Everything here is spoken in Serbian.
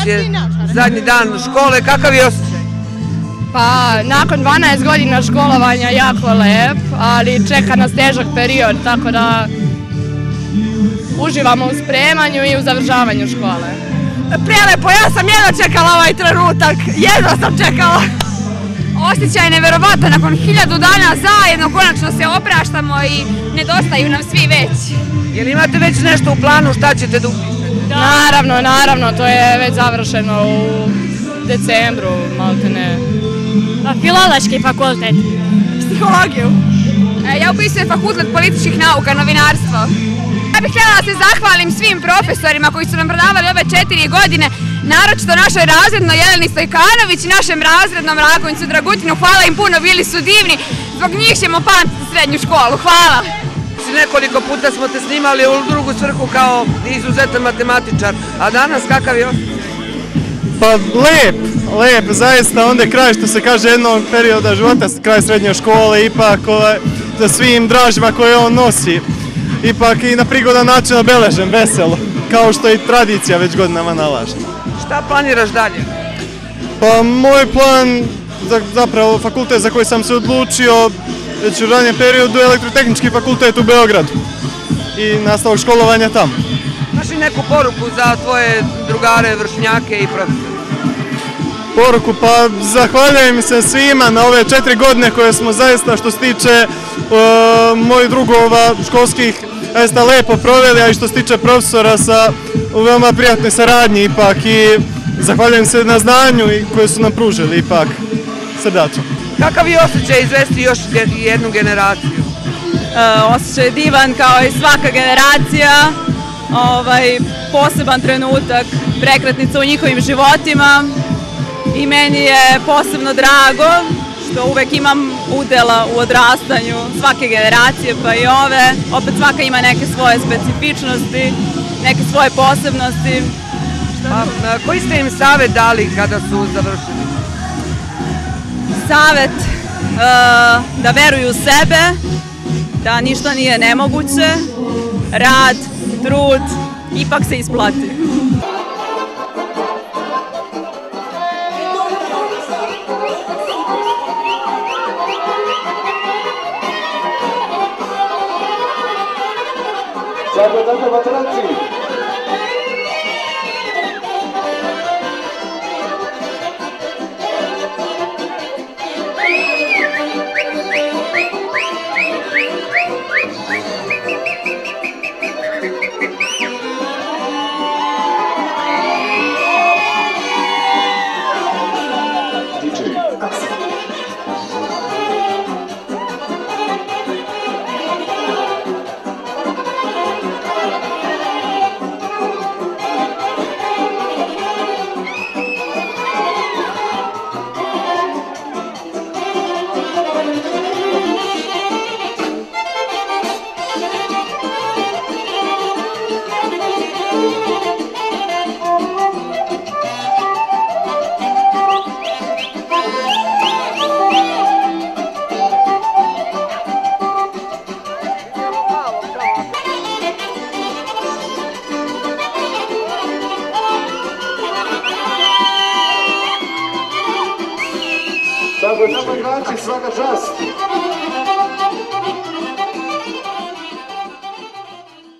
je zadnji dan škole, kakav je osjećaj? Pa, nakon 12 godina školovanja jako lep, ali čeka nas težak period, tako da uživamo u spremanju i u završavanju škole. Prelepo, ja sam jedva čekala ovaj trenutak, jedva sam čekala. Osjećaj je neverovatan, nakon 1000 dana zajedno konačno se opraštamo i nedostaju nam svi već. Jel imate već nešto u planu, šta ćete da upišete? Naravno, to je već završeno u decembru, maltene. Filološki fakultet. Psihologiju. Ja upisujem fakultet političkih nauka, novinarstvo. Ja bih htjela da se zahvalim svim profesorima koji su nam predavali ove 4 godine, naročito našoj razrednoj Jeleni Stojkanović i našem razrednom Rakonjcu Dragutinu. Hvala im puno, bili su divni. Zbog njih ćemo pamtiti srednju školu. Hvala. Nekoliko puta smo te snimali u drugu svrhu kao izuzetan matematičar, a danas kakav je osjećaj? Pa lep, zaista onda je kraj, što se kaže, jednog perioda života, kraj srednje škole, ipak za svim dražima koje on nosi, ipak i na prigodan način obeležen, veselo, kao što i tradicija već godinama nalaže. Šta planiraš dalje? Pa moj plan, zapravo fakultet za koji sam se odlučio već u ranijem periodu, je Elektrotehnički fakultet u Beogradu i nastavak školovanja tamo. Imaš li neku poruku za tvoje drugare, vršnjake i profesore? Poruku, pa zahvaljujem se svima na ove 4 godine koje smo zaista, što se tiče mojih drugova školskih, zaista lepo proveli, a i što se tiče profesora u veoma prijatnoj saradnji ipak, i zahvaljujem se na znanju koje su nam pružili ipak, srdačno. Kakav je osjećaj izvesti još jednu generaciju? Osjećaj je divan kao i svaka generacija. Poseban trenutak, prekretnica u njihovim životima i meni je posebno drago što uvek imam udela u odrastanju svake generacije, pa i ove. Opet svaka ima neke svoje specifičnosti, neke svoje posebnosti. Koji ste im savjet dali kada su završili? Savjet da veruju u sebe, da ništa nije nemoguće, rad, trud, ipak se isplati. Tako, nama igrači, svaka čast.